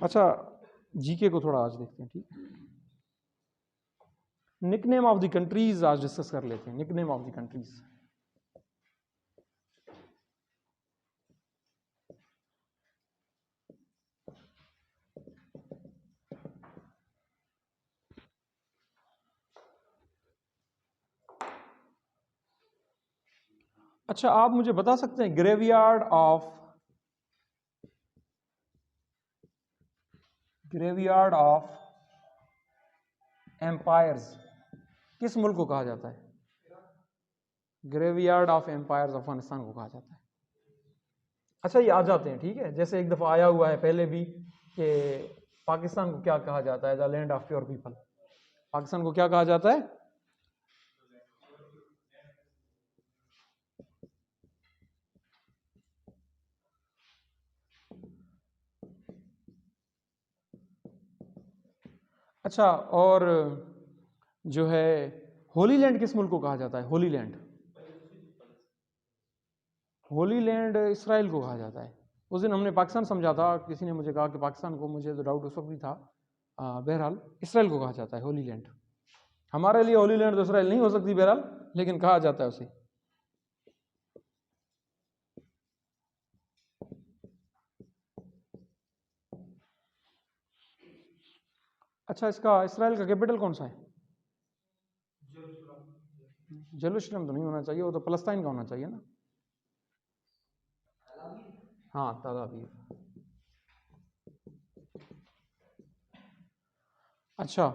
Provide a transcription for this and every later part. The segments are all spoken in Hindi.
अच्छा, जीके को थोड़ा आज देखते हैं, ठीक है। निकनेम ऑफ द कंट्रीज आज डिस्कस कर लेते हैं। Nickname of the countries. अच्छा, आप मुझे बता सकते हैं ग्रेवयार्ड ऑफ एम्पायर्स किस मुल्क को कहा जाता है? ग्रेवयार्ड ऑफ एम्पायर्स अफगानिस्तान को कहा जाता है। अच्छा, ये आ जाते हैं, ठीक है। जैसे एक दफा आया हुआ है पहले भी कि पाकिस्तान को क्या कहा जाता है? The land of pure people. Pakistan को क्या कहा जाता है? अच्छा, और जो है होली लैंड किस मुल्क को कहा जाता है? होली लैंड इसराइल को कहा जाता है। उस दिन हमने पाकिस्तान समझा था, किसी ने मुझे कहा कि पाकिस्तान को, मुझे तो डाउट उस वक्त भी था। बहरहाल इसराइल को कहा जाता है होली लैंड। हमारे लिए होली लैंड तो इसराइल नहीं हो सकती बहरहाल, लेकिन कहा जाता है उसे। अच्छा, इसका इसराइल का कैपिटल कौन सा है? जेरूशलेम तो नहीं होना चाहिए, वो तो फलस्तीन का होना चाहिए ना। हाँ, तल अवीव। अच्छा,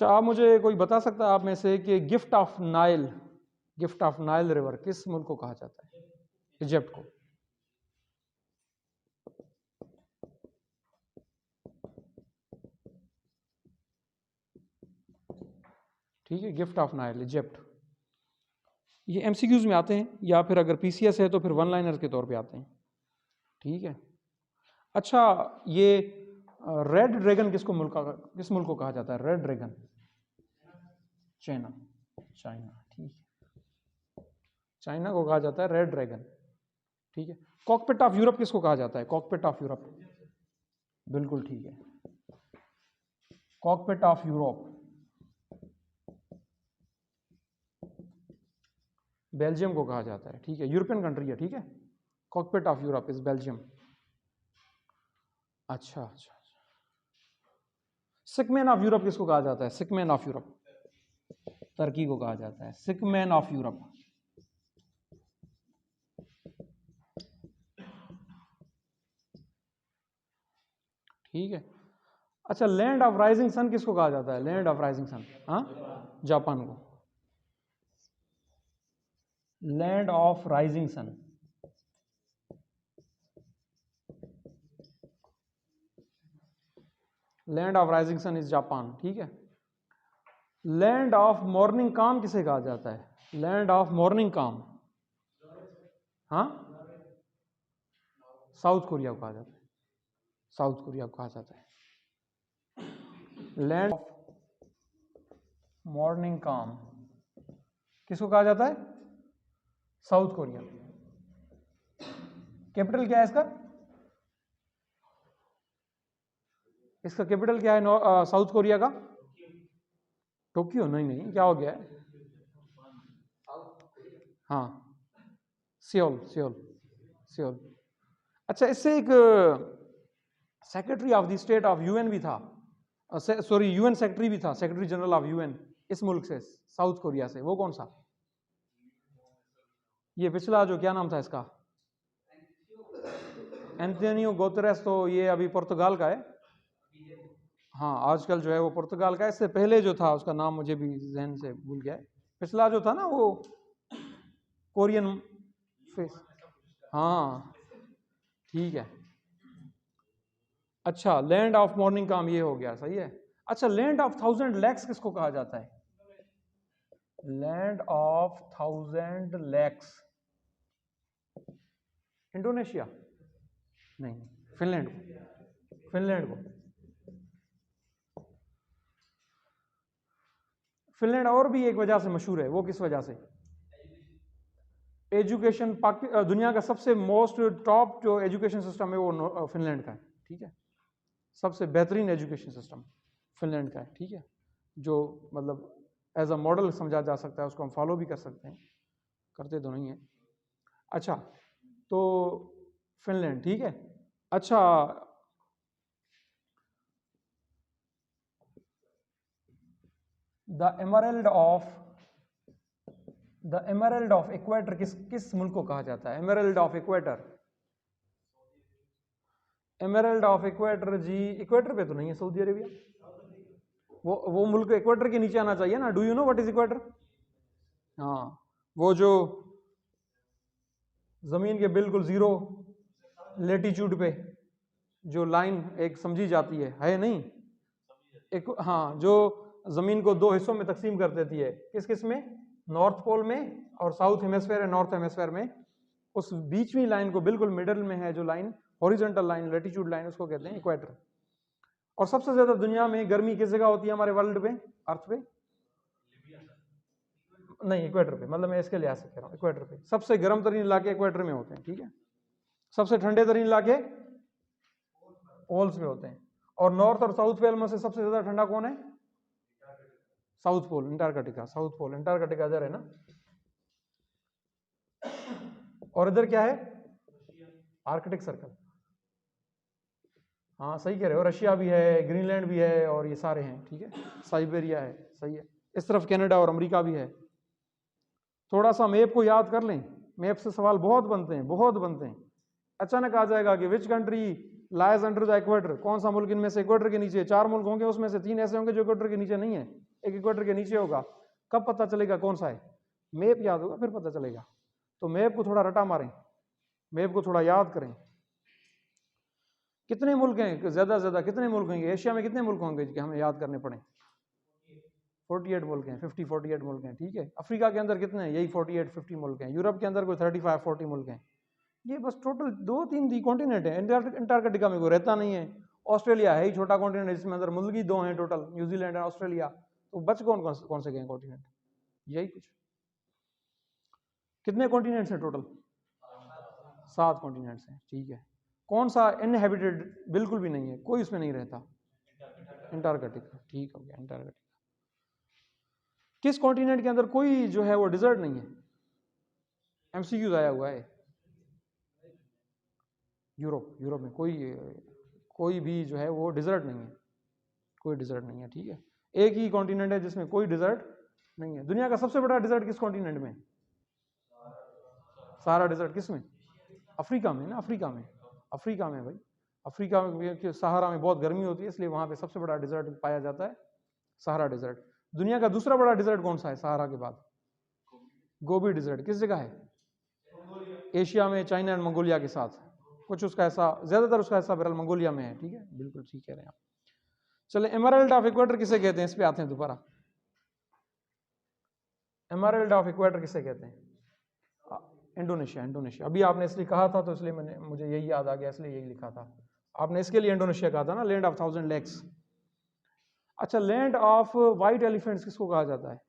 आप मुझे कोई बता सकता है आप में से कि गिफ्ट ऑफ नाइल रिवर किस मुल्क को कहा जाता है? इजिप्ट को। ठीक है, गिफ्ट ऑफ नाइल, इजिप्ट। ये एमसीक्यूज में आते हैं, या फिर अगर पीसीएस है तो फिर वन लाइनर के तौर पे आते हैं, ठीक है। अच्छा, ये रेड ड्रैगन किस मुल्क को कहा जाता है? रेड ड्रैगन चाइना, ठीक है। चाइना को कहा जाता है रेड ड्रैगन, ठीक है। कॉकपिट ऑफ यूरोप किसको कहा जाता है? कॉकपिट ऑफ यूरोप, बिल्कुल ठीक है। कॉकपिट ऑफ यूरोप बेल्जियम को कहा जाता है, ठीक है। यूरोपियन कंट्री है, ठीक है। Cockpit of Europe is Belgium. अच्छा, सिकमैन ऑफ यूरोप किसको कहा जाता है? सिकमैन ऑफ यूरोप तुर्की को कहा जाता है, सिकमैन ऑफ यूरोप। ठीक है। अच्छा, लैंड ऑफ राइजिंग सन किसको कहा जाता है? लैंड ऑफ राइजिंग सन, हाँ, जापान को। Land of rising sun, land of rising sun is Japan, ठीक है। लैंड ऑफ मॉर्निंग काम किसे कहा जाता है? लैंड ऑफ मॉर्निंग काम, हाँ, साउथ कोरिया को कहा जाता है, साउथ कोरिया को कहा जाता है। लैंड ऑफ मॉर्निंग काम किसको कहा जाता है? South Korea. कैपिटल क्या है इसका? इसका कैपिटल क्या है साउथ कोरिया का? टोक्यो? नहीं, क्या हो गया है? हाँ, सियोल। अच्छा, इससे एक secretary of the state of UN भी था, सॉरी यूएन सेक्रेटरी भी था, सेक्रेटरी जनरल ऑफ यूएन इस मुल्क से, साउथ कोरिया से। वो कौन सा? ये पिछला जो, क्या नाम था इसका? Antonio Guterres. तो ये अभी पुर्तगाल का है। हाँ, आजकल जो है वो पुर्तगाल का है। इससे पहले जो था उसका नाम मुझे भी जहन से भूल गया है। पिछला जो था ना वो कोरियन फेस, हाँ, ठीक है। अच्छा, लैंड ऑफ मॉर्निंग काम ये हो गया, सही है। अच्छा, लैंड ऑफ 1000 लेक्स किसको कहा जाता है? Land of 1000 lakes, Indonesia? नहीं, फिनलैंड को, फिनलैंड और भी एक वजह से मशहूर है। वो किस वजह से? एजुकेशन। दुनिया का सबसे मोस्ट टॉप जो एजुकेशन सिस्टम है वो फिनलैंड का है, ठीक है। सबसे बेहतरीन एजुकेशन सिस्टम फिनलैंड का है, ठीक है, जो मतलब एज अ मॉडल समझा जा सकता है, उसको हम फॉलो भी कर सकते हैं, करते तो नहीं है। अच्छा, तो फिनलैंड, ठीक है। अच्छा, द एमरल्ड ऑफ इक्वेटर किस मुल्क को कहा जाता है? Emerald of equator, emerald of equator जी, इक्वेटर पे तो नहीं है सऊदी अरेबिया, वो मुल्क इक्वेटर के नीचे आना चाहिए ना। Do you know what is equator? हाँ, वो जो जमीन के बिल्कुल जीरो लेटीट्यूड पे जो लाइन एक समझी जाती है नहीं एक, हाँ, जो जमीन को दो हिस्सों में तकसीम कर देती है, किस किस में? नॉर्थ पोल में और साउथ हेमिस्फेयर है, नॉर्थ हेमिस्फेयर में। उस बीचवी लाइन को बिल्कुल मिडल में है जो line, horizontal line, latitude line, उसको कहते हैं इक्वेटर। और सबसे ज्यादा दुनिया में गर्मी किस जगह होती है हमारे वर्ल्ड पे, अर्थ पे? नहीं, इक्वेटर पे, मतलब मैं इसके लिहाज से कह रहा हूँ, इक्वेटर पे सबसे गर्म तरीन इलाके इक्वेटर में होते हैं, ठीक है। सबसे ठंडे तरीन इलाके पोल्स पे होते हैं। और नॉर्थ और साउथ पोल में से सबसे ज्यादा ठंडा कौन है? South pole, Antarctica, south pole, Antarctica इधर है ना। और इधर क्या है? Arctic circle. हाँ सही कह रहे हो, रशिया भी है, ग्रीनलैंड भी है, और ये सारे हैं, ठीक है, साइबेरिया है, सही है। इस तरफ कनाडा और अमेरिका भी है। थोड़ा सा मैप को याद कर लें, मैप से सवाल बहुत बनते हैं, बहुत बनते हैं। अचानक आ जाएगा कि which country lies under the equator, कौन सा मुल्क इनमें से इक्वेटर के नीचे? 4 मुल्क होंगे, उसमें से 3 ऐसे होंगे जो इक्वेटर के नीचे नहीं है, एक इक्वेटर के नीचे होगा। कब पता चलेगा कौन सा है? मैप याद होगा फिर पता चलेगा। तो मैप को थोड़ा रटा मारें, मैप को थोड़ा याद करें। कितने मुल्क हैं, ज्यादा से ज्यादा कितने मुल्क होंगे एशिया में? कितने मुल्क होंगे कि हमें याद करने पड़े? 48 मुल्क हैं, 48 मुल्क हैं, ठीक है। अफ्रीका के अंदर कितने हैं? यही 48-50 मुल्क हैं। यूरोप के अंदर कोई 35-40 मुल्क हैं। ये बस टोटल 2-3 दी कॉन्टिनेंट है। अंटार्कटिका में कोई रहता नहीं है। ऑस्ट्रेलिया है ही छोटा कॉन्टिनेंट, जिसमें अंदर मुल्क ही 2 हैं टोटल, न्यूजीलैंड और ऑस्ट्रेलिया। तो बच कौन से गए कॉन्टिनेंट? यही कुछ। कितने कॉन्टिनेंट्स हैं टोटल? 7 कॉन्टिनेंट्स हैं, ठीक है। कौन सा इनहेबिटेड बिल्कुल भी नहीं है, कोई उसमें नहीं रहता? अंटार्कटिका, ठीक हो गया, अंटार्कटिका। किस कॉन्टिनेंट के अंदर कोई जो है वो डिजर्ट नहीं है? एमसीक्यूज आया हुआ है। यूरोप, यूरोप में कोई भी जो है वो डिजर्ट नहीं है, कोई डिजर्ट नहीं है, ठीक है। एक ही कॉन्टिनेंट है जिसमें कोई डिजर्ट नहीं है। दुनिया का सबसे बड़ा डिजर्ट किस कॉन्टिनेंट में? सारा डिजर्ट किस में? अफ्रीका में ना, अफ्रीका में, अफ्रीका में भाई। अफ्रीका में सहारा में बहुत गर्मी होती है, इसलिए वहां पे सबसे बड़ा डिजर्ट पाया जाता है, सहारा डिजर्ट। दुनिया का दूसरा बड़ा डिजर्ट कौन सा है सहारा के बाद? गोबी डिजर्ट। किस जगह है? एशिया में, चाइना एंड मंगोलिया के साथ। कुछ उसका ऐसा, ज्यादातर उसका ऐसा बहरहाल मंगोलिया में है, ठीक है, बिल्कुल ठीक कह रहे हैं आप। चले, एमरल्ड ऑफ इक्वेटर किसे कहते हैं, इस पे आते हैं दोबारा। एमरल्ड ऑफ इक्वेटर किसे कहते हैं? Indonesia, Indonesia. अभी आपने इसलिए कहा था तो इसलिए मुझे यही याद आ गया, इसलिए यही लिखा था। आपने इसके लिए इंडोनेशिया कहा था ना, लैंड ऑफ 1000 लेक्स। अच्छा, लैंड ऑफ व्हाइट एलिफेंट्स किसको कहा जाता है?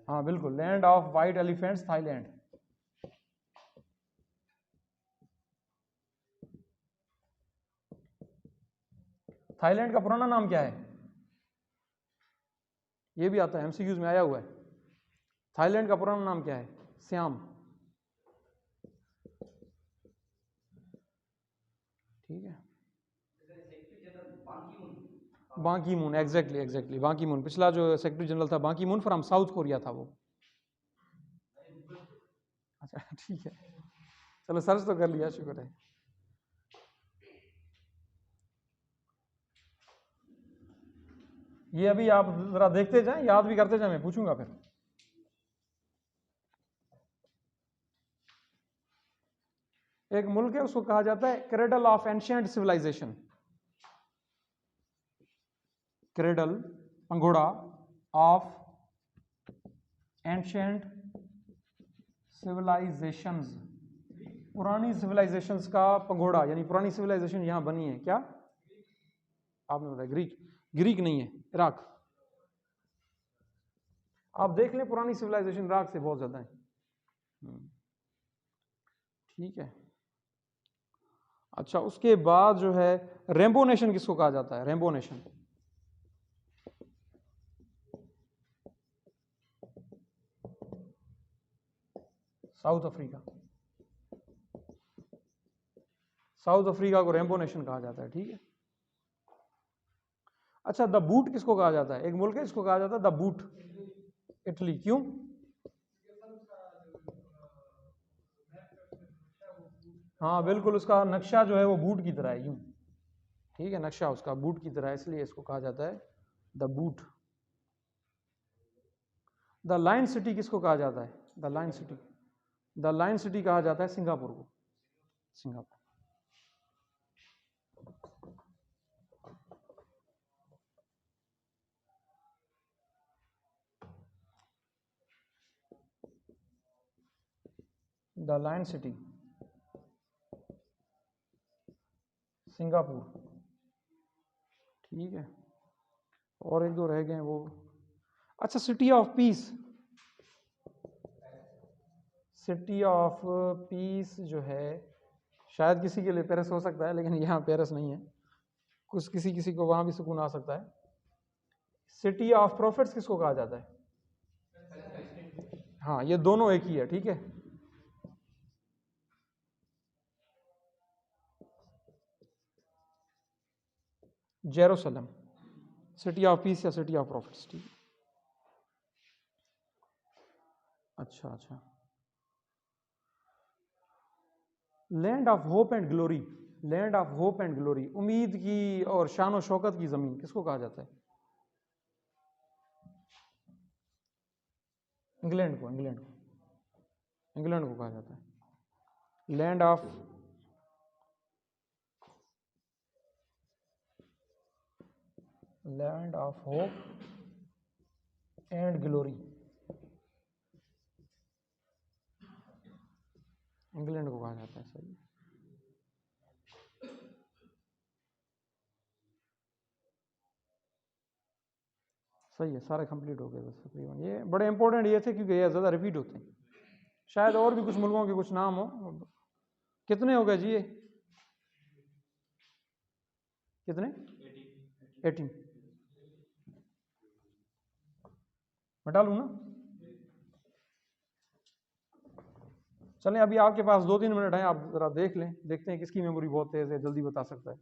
हाँ बिल्कुल, land of white elephants, Thailand. Thailand का पुराना नाम क्या है? ये भी आता है, एमसीक्यूज में आया हुआ है। थाईलैंड का पुराना नाम क्या है? श्याम, ठीक है। बांकी मून, एग्जैक्टली एग्जैक्टली, बांकी मून। पिछला जो सेक्रेटरी जनरल था बांकी मून, फ्रॉम साउथ कोरिया था वो। अच्छा ठीक है, चलो सर्च तो कर लिया, शुक्र है। ये अभी आप जरा देखते जाएं, याद भी करते जाएं, मैं पूछूंगा फिर। एक मुल्क है, उसको कहा जाता है cradle of ancient civilisation. Cradle, पंघोड़ा, ऑफ एंशिएंट सिविलाइजेशंस, पुरानी सिविलाइजेशंस का पंघोड़ा, यानी पुरानी सिविलाइजेशन यहां बनी है। क्या आपने बताया? ग्रीक, ग्रीक नहीं है, इराक। आप देख लें, पुरानी सिविलाइजेशन इराक से बहुत ज्यादा है, ठीक है। अच्छा, उसके बाद जो है रेम्बो नेशन किसको कहा जाता है? Rainbow nation, south Africa. South Africa को रेम्बो नेशन कहा जाता है, ठीक है। अच्छा, द बूट किसको कहा जाता है? एक मुल्क है इसको कहा जाता है द बूट, इटली। क्यों? हाँ बिल्कुल, उसका नक्शा जो है वो बूट की तरह है, यूं, ठीक है, नक्शा उसका बूट की तरह है, इसलिए इसको कहा जाता है the boot. The line city किसको कहा जाता है? The line city, the line city कहा जाता है सिंगापुर को, Singapore. The line city, Singapore, ठीक है। और एक दो रह गए वो। अच्छा, city of peace, city of peace जो है शायद किसी के लिए पेरिस हो सकता है, लेकिन यहाँ पेरिस नहीं है, कुछ किसी किसी को वहां भी सुकून आ सकता है। सिटी ऑफ प्रॉफिट्स किसको कहा जाता है? हाँ, ये दोनों एक ही है, ठीक है। जेरूसलम, सिटी ऑफ पीस या सिटी ऑफ प्रॉफिट्स, ठीक है। अच्छा अच्छा, land of hope and glory, land of hope and glory, उम्मीद की और शान और शौकत की जमीन किसको कहा जाता है? इंग्लैंड को, इंग्लैंड को, इंग्लैंड को कहा जाता है land of, land of hope and glory, England को कहा जाता है। सही, सही है, सारे कंप्लीट हो गए बस तकरीबन। ये बड़े इंपॉर्टेंट ये थे क्योंकि ये ज़्यादा रिपीट होते हैं। शायद और भी कुछ मुल्कों के कुछ नाम हो। कितने हो गए जी ये? कितने? 18। हटा लूँ ना? चलें, अभी आपके पास 2-3 मिनट हैं, आप ज़रा देख लें, देखते हैं किसकी मेमोरी बहुत तेज़ है, जल्दी बता सकता है।